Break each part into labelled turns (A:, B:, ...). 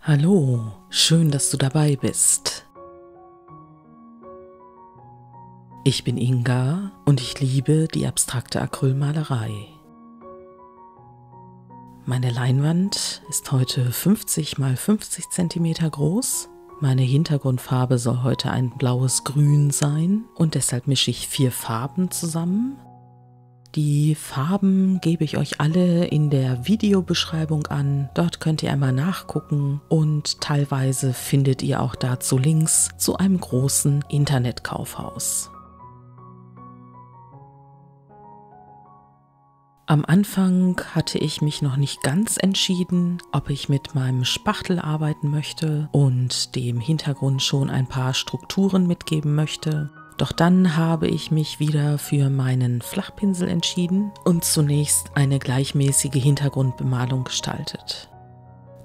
A: Hallo, schön, dass du dabei bist. Ich bin Inga und ich liebe die abstrakte Acrylmalerei. Meine Leinwand ist heute 50 x 50 cm groß. Meine Hintergrundfarbe soll heute ein blaues Grün sein und deshalb mische ich 4 Farben zusammen. Die Farben gebe ich euch alle in der Videobeschreibung an. Dort könnt ihr einmal nachgucken und teilweise findet ihr auch dazu Links zu einem großen Internetkaufhaus. Am Anfang hatte ich mich noch nicht ganz entschieden, ob ich mit meinem Spachtel arbeiten möchte und dem Hintergrund schon ein paar Strukturen mitgeben möchte. Doch dann habe ich mich wieder für meinen Flachpinsel entschieden und zunächst eine gleichmäßige Hintergrundbemalung gestaltet.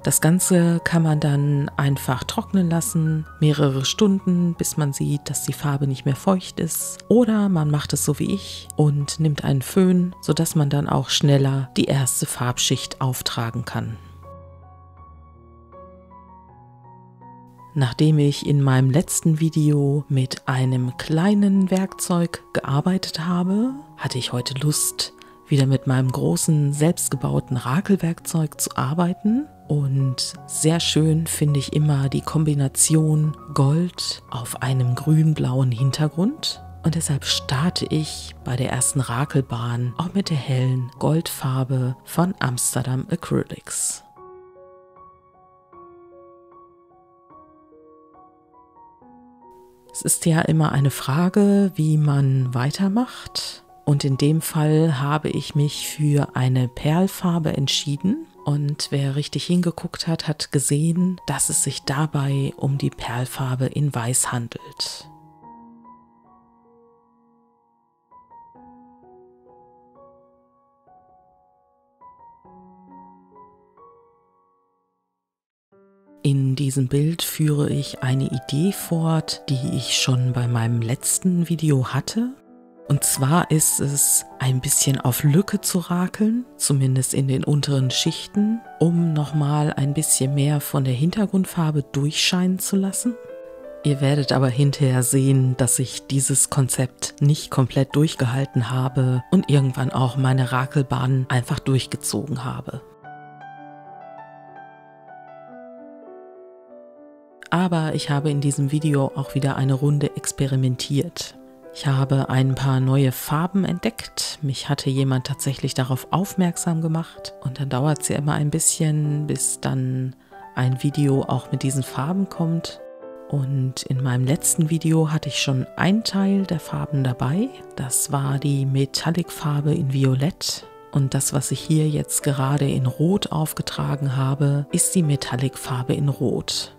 A: Das Ganze kann man dann einfach trocknen lassen, mehrere Stunden, bis man sieht, dass die Farbe nicht mehr feucht ist. Oder man macht es so wie ich und nimmt einen Föhn, sodass man dann auch schneller die erste Farbschicht auftragen kann. Nachdem ich in meinem letzten Video mit einem kleinen Werkzeug gearbeitet habe, hatte ich heute Lust, wieder mit meinem großen, selbstgebauten Rakelwerkzeug zu arbeiten. Und sehr schön finde ich immer die Kombination Gold auf einem grün-blauen Hintergrund. Und deshalb starte ich bei der ersten Rakelbahn auch mit der hellen Goldfarbe von Amsterdam Acrylics. Es ist ja immer eine Frage, wie man weitermacht. Und in dem Fall habe ich mich für eine Perlfarbe entschieden. Und wer richtig hingeguckt hat, hat gesehen, dass es sich dabei um die Perlfarbe in Weiß handelt. In diesem Bild führe ich eine Idee fort, die ich schon bei meinem letzten Video hatte. Und zwar ist es, ein bisschen auf Lücke zu rakeln, zumindest in den unteren Schichten, um nochmal ein bisschen mehr von der Hintergrundfarbe durchscheinen zu lassen. Ihr werdet aber hinterher sehen, dass ich dieses Konzept nicht komplett durchgehalten habe und irgendwann auch meine Rakelbahn einfach durchgezogen habe. Aber ich habe in diesem Video auch wieder eine Runde experimentiert. Ich habe ein paar neue Farben entdeckt. Mich hatte jemand tatsächlich darauf aufmerksam gemacht. Und dann dauert es ja immer ein bisschen, bis dann ein Video auch mit diesen Farben kommt. Und in meinem letzten Video hatte ich schon einen Teil der Farben dabei. Das war die Metallic-Farbe in Violett. Und das, was ich hier jetzt gerade in Rot aufgetragen habe, ist die Metallic-Farbe in Rot.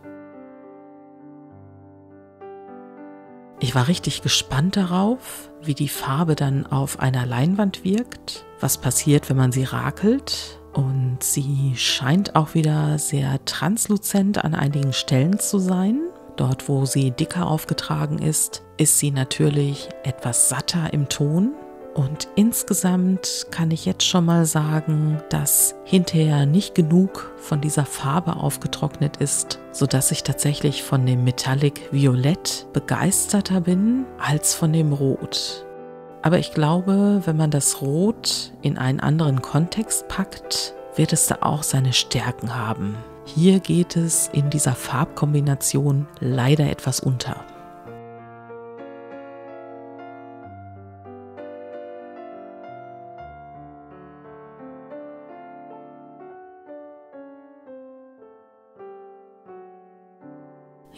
A: Ich war richtig gespannt darauf, wie die Farbe dann auf einer Leinwand wirkt, was passiert, wenn man sie rakelt. Und sie scheint auch wieder sehr transluzent an einigen Stellen zu sein. Dort, wo sie dicker aufgetragen ist sie natürlich etwas satter im Ton. Und insgesamt kann ich jetzt schon mal sagen, dass hinterher nicht genug von dieser Farbe aufgetrocknet ist, sodass ich tatsächlich von dem Metallic Violett begeisterter bin als von dem Rot. Aber ich glaube, wenn man das Rot in einen anderen Kontext packt, wird es da auch seine Stärken haben. Hier geht es in dieser Farbkombination leider etwas unter.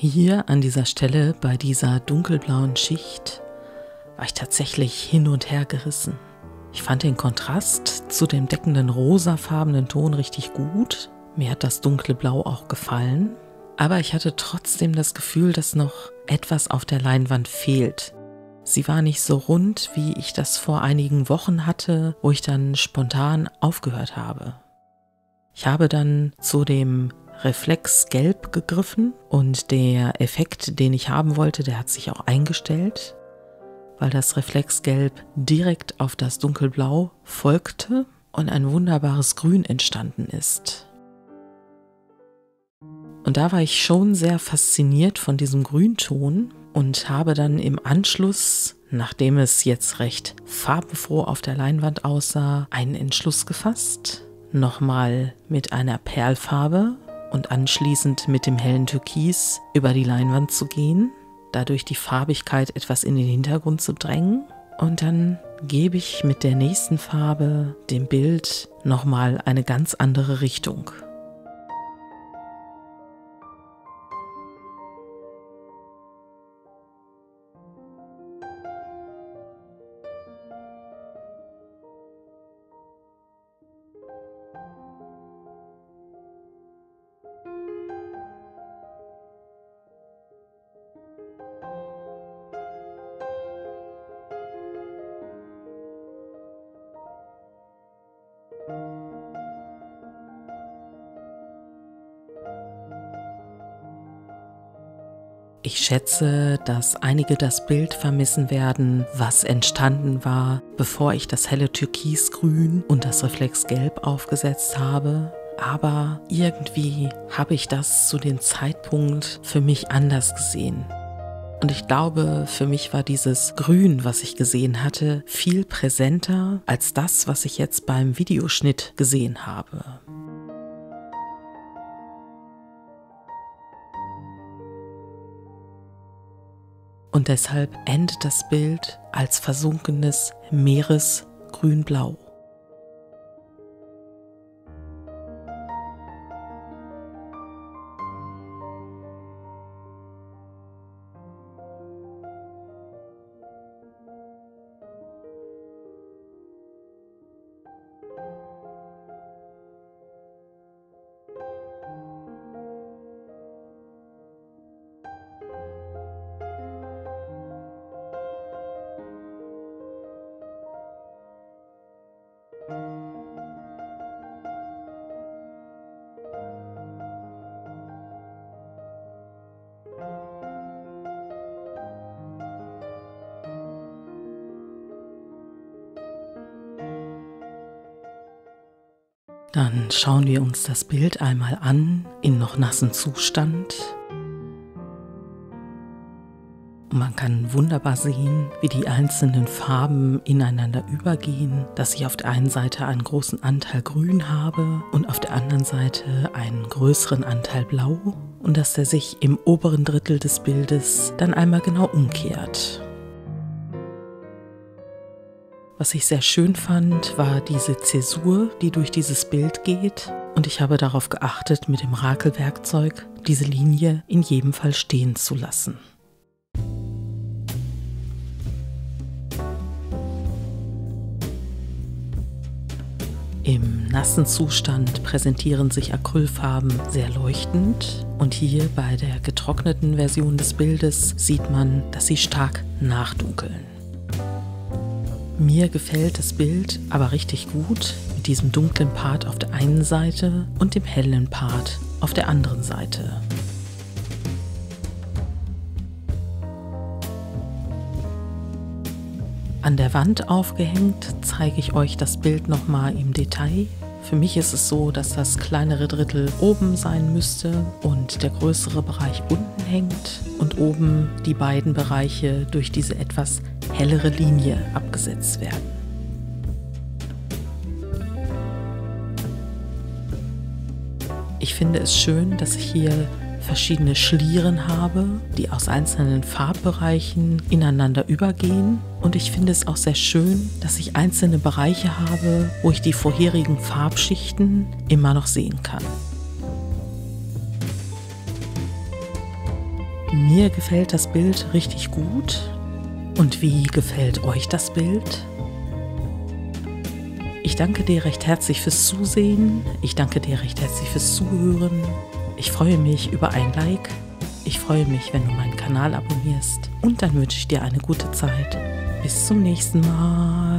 A: Hier an dieser Stelle bei dieser dunkelblauen Schicht war ich tatsächlich hin und her gerissen. Ich fand den Kontrast zu dem deckenden rosafarbenen Ton richtig gut. Mir hat das dunkle Blau auch gefallen. Aber ich hatte trotzdem das Gefühl, dass noch etwas auf der Leinwand fehlt. Sie war nicht so rund, wie ich das vor einigen Wochen hatte, wo ich dann spontan aufgehört habe. Ich habe dann zu dem Reflexgelb gegriffen und der Effekt, den ich haben wollte, der hat sich auch eingestellt, weil das Reflexgelb direkt auf das Dunkelblau folgte und ein wunderbares Grün entstanden ist. Und da war ich schon sehr fasziniert von diesem Grünton und habe dann im Anschluss, nachdem es jetzt recht farbenfroh auf der Leinwand aussah, einen Entschluss gefasst, nochmal mit einer Perlfarbe und anschließend mit dem hellen Türkis über die Leinwand zu gehen, dadurch die Farbigkeit etwas in den Hintergrund zu drängen. Und dann gebe ich mit der nächsten Farbe dem Bild nochmal eine ganz andere Richtung. Ich schätze, dass einige das Bild vermissen werden, was entstanden war, bevor ich das helle Türkisgrün und das Reflexgelb aufgesetzt habe. Aber irgendwie habe ich das zu dem Zeitpunkt für mich anders gesehen. Und ich glaube, für mich war dieses Grün, was ich gesehen hatte, viel präsenter als das, was ich jetzt beim Videoschnitt gesehen habe. Und deshalb endet das Bild als versunkenes Meeresgrünblau. Dann schauen wir uns das Bild einmal an, in noch nassem Zustand. Und man kann wunderbar sehen, wie die einzelnen Farben ineinander übergehen, dass ich auf der einen Seite einen großen Anteil Grün habe und auf der anderen Seite einen größeren Anteil Blau und dass der sich im oberen Drittel des Bildes dann einmal genau umkehrt. Was ich sehr schön fand, war diese Zäsur, die durch dieses Bild geht. Und ich habe darauf geachtet, mit dem Rakelwerkzeug diese Linie in jedem Fall stehen zu lassen. Im nassen Zustand präsentieren sich Acrylfarben sehr leuchtend. Und hier bei der getrockneten Version des Bildes sieht man, dass sie stark nachdunkeln. Mir gefällt das Bild aber richtig gut mit diesem dunklen Part auf der einen Seite und dem hellen Part auf der anderen Seite. An der Wand aufgehängt zeige ich euch das Bild nochmal im Detail. Für mich ist es so, dass das kleinere Drittel oben sein müsste und der größere Bereich unten hängt und oben die beiden Bereiche durch diese etwas hellere Linie abgesetzt werden. Ich finde es schön, dass ich hier verschiedene Schlieren habe, die aus einzelnen Farbbereichen ineinander übergehen. Und ich finde es auch sehr schön, dass ich einzelne Bereiche habe, wo ich die vorherigen Farbschichten immer noch sehen kann. Mir gefällt das Bild richtig gut. Und wie gefällt euch das Bild? Ich danke dir recht herzlich fürs Zusehen. Ich danke dir recht herzlich fürs Zuhören. Ich freue mich über ein Like. Ich freue mich, wenn du meinen Kanal abonnierst. Und dann wünsche ich dir eine gute Zeit. Bis zum nächsten Mal.